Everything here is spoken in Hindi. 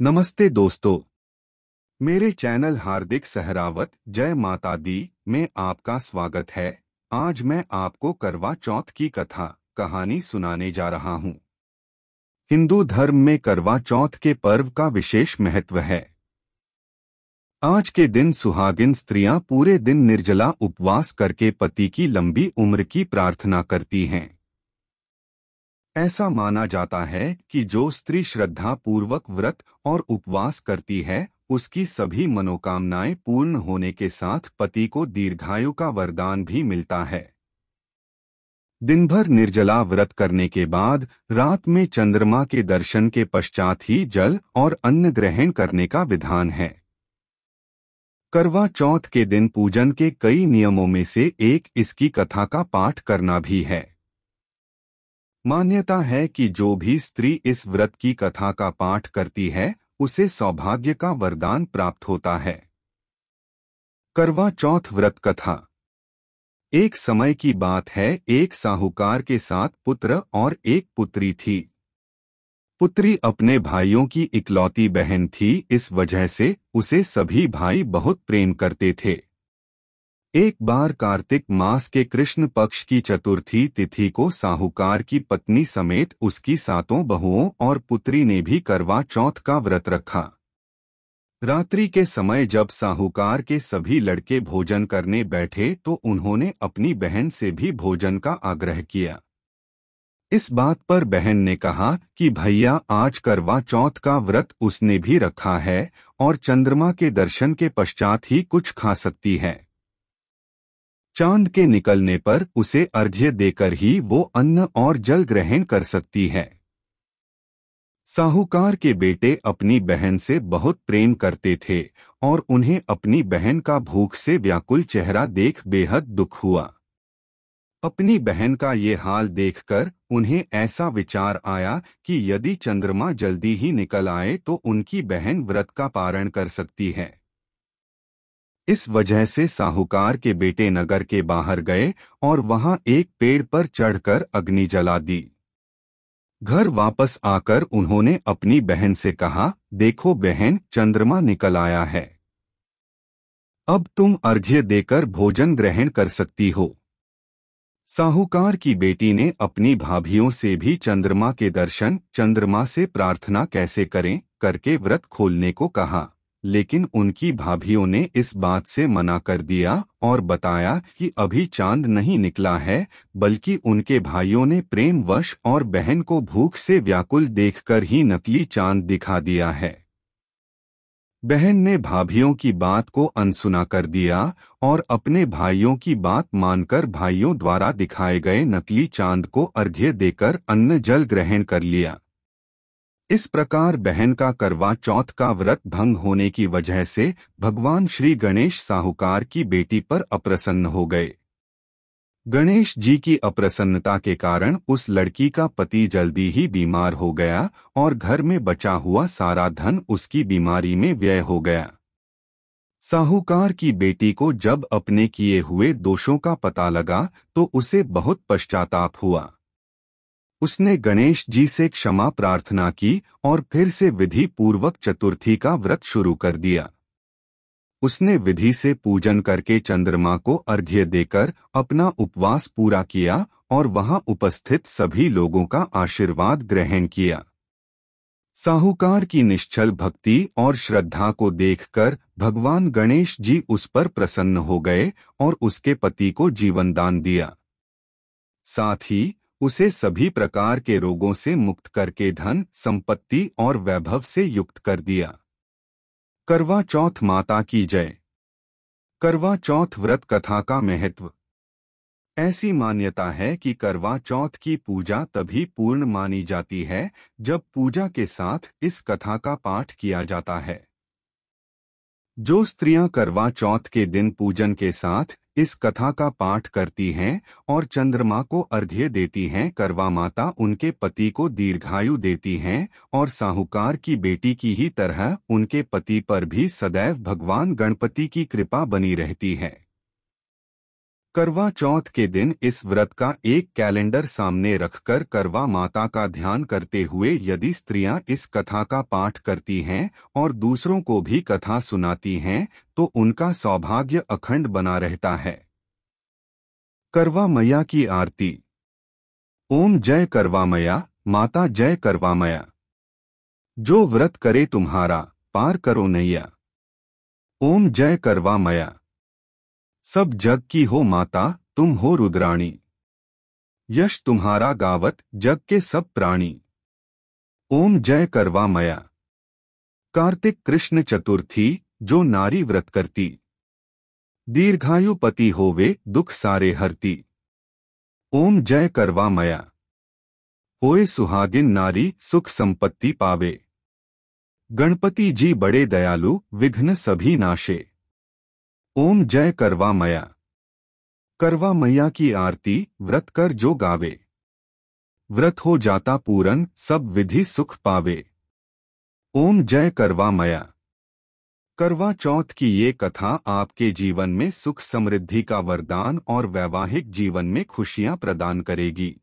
नमस्ते दोस्तों। मेरे चैनल हार्दिक सहरावत जय माता दी में आपका स्वागत है। आज मैं आपको करवा चौथ की कहानी सुनाने जा रहा हूँ। हिंदू धर्म में करवा चौथ के पर्व का विशेष महत्व है। आज के दिन सुहागिन स्त्रियां पूरे दिन निर्जला उपवास करके पति की लंबी उम्र की प्रार्थना करती हैं। ऐसा माना जाता है कि जो स्त्री श्रद्धा पूर्वक व्रत और उपवास करती है, उसकी सभी मनोकामनाएं पूर्ण होने के साथ पति को दीर्घायु का वरदान भी मिलता है। दिन भर निर्जला व्रत करने के बाद रात में चंद्रमा के दर्शन के पश्चात ही जल और अन्न ग्रहण करने का विधान है। करवा चौथ के दिन पूजन के कई नियमों में से एक इसकी कथा का पाठ करना भी है। मान्यता है कि जो भी स्त्री इस व्रत की कथा का पाठ करती है, उसे सौभाग्य का वरदान प्राप्त होता है। करवा चौथ व्रत कथा। एक समय की बात है, एक साहूकार के साथ पुत्र और एक पुत्री थी। पुत्री अपने भाइयों की इकलौती बहन थी, इस वजह से उसे सभी भाई बहुत प्रेम करते थे। एक बार कार्तिक मास के कृष्ण पक्ष की चतुर्थी तिथि को साहूकार की पत्नी समेत उसकी 7 बहुओं और पुत्री ने भी करवा चौथ का व्रत रखा। रात्रि के समय जब साहूकार के सभी लड़के भोजन करने बैठे तो उन्होंने अपनी बहन से भी भोजन का आग्रह किया। इस बात पर बहन ने कहा कि भैया, आज करवा चौथ का व्रत उसने भी रखा है और चंद्रमा के दर्शन के पश्चात ही कुछ खा सकती है। चांद के निकलने पर उसे अर्घ्य देकर ही वो अन्न और जल ग्रहण कर सकती है। साहूकार के बेटे अपनी बहन से बहुत प्रेम करते थे और उन्हें अपनी बहन का भूख से व्याकुल चेहरा देख बेहद दुख हुआ। अपनी बहन का ये हाल देखकर उन्हें ऐसा विचार आया कि यदि चंद्रमा जल्दी ही निकल आए तो उनकी बहन व्रत का पारण कर सकती है। इस वजह से साहूकार के बेटे नगर के बाहर गए और वहां एक पेड़ पर चढ़कर अग्नि जला दी। घर वापस आकर उन्होंने अपनी बहन से कहा, देखो बहन, चंद्रमा निकल आया है। अब तुम अर्घ्य देकर भोजन ग्रहण कर सकती हो। साहूकार की बेटी ने अपनी भाभियों से भी चंद्रमा के दर्शन, चंद्रमा से प्रार्थना कैसे करें करके व्रत खोलने को कहा, लेकिन उनकी भाभियों ने इस बात से मना कर दिया और बताया कि अभी चांद नहीं निकला है, बल्कि उनके भाइयों ने प्रेमवश और बहन को भूख से व्याकुल देखकर ही नकली चांद दिखा दिया है। बहन ने भाभियों की बात को अनसुना कर दिया और अपने भाइयों की बात मानकर भाइयों द्वारा दिखाए गए नकली चांद को अर्घ्य देकर अन्न जल ग्रहण कर लिया। इस प्रकार बहन का करवा चौथ का व्रत भंग होने की वजह से भगवान श्री गणेश साहूकार की बेटी पर अप्रसन्न हो गए। गणेश जी की अप्रसन्नता के कारण उस लड़की का पति जल्दी ही बीमार हो गया और घर में बचा हुआ सारा धन उसकी बीमारी में व्यय हो गया। साहूकार की बेटी को जब अपने किए हुए दोषों का पता लगा तो उसे बहुत पश्चाताप हुआ। उसने गणेश जी से क्षमा प्रार्थना की और फिर से विधि पूर्वक चतुर्थी का व्रत शुरू कर दिया। उसने विधि से पूजन करके चंद्रमा को अर्घ्य देकर अपना उपवास पूरा किया और वहां उपस्थित सभी लोगों का आशीर्वाद ग्रहण किया। साहूकार की निश्चल भक्ति और श्रद्धा को देखकर भगवान गणेश जी उस पर प्रसन्न हो गए और उसके पति को जीवन दान दिया। साथ ही उसे सभी प्रकार के रोगों से मुक्त करके धन, संपत्ति और वैभव से युक्त कर दिया। करवा चौथ माता की जय। करवा चौथ व्रत कथा का महत्व। ऐसी मान्यता है कि करवा चौथ की पूजा तभी पूर्ण मानी जाती है जब पूजा के साथ इस कथा का पाठ किया जाता है। जो स्त्रियां करवा चौथ के दिन पूजन के साथ इस कथा का पाठ करती हैं और चंद्रमा को अर्घ्य देती हैं, करवा माता उनके पति को दीर्घायु देती हैं और साहूकार की बेटी की ही तरह उनके पति पर भी सदैव भगवान गणपति की कृपा बनी रहती है। करवा चौथ के दिन इस व्रत का एक कैलेंडर सामने रखकर करवा माता का ध्यान करते हुए यदि स्त्रियां इस कथा का पाठ करती हैं और दूसरों को भी कथा सुनाती हैं तो उनका सौभाग्य अखंड बना रहता है। करवा मैया की आरती। ओम जय करवा मैया, माता जय करवा मैया। जो व्रत करे तुम्हारा, पार करो नैया। ओम जय करवा मैया। सब जग की हो माता, तुम हो रुद्राणी। यश तुम्हारा गावत जग के सब प्राणी। ओम जय करवा मैया। कार्तिक कृष्ण चतुर्थी, जो नारी व्रत करती, दीर्घायु पति होवे दुख सारे हरती। ओम जय करवा मैया। होए सुहागिन नारी, सुख संपत्ति पावे। गणपति जी बड़े दयालु, विघ्न सभी नाशे। ओम जय करवा मैया। करवा मैया की आरती, व्रत कर जो गावे। व्रत हो जाता पूरन, सब विधि सुख पावे। ओम जय करवा मैया। करवा चौथ की ये कथा आपके जीवन में सुख समृद्धि का वरदान और वैवाहिक जीवन में खुशियां प्रदान करेगी।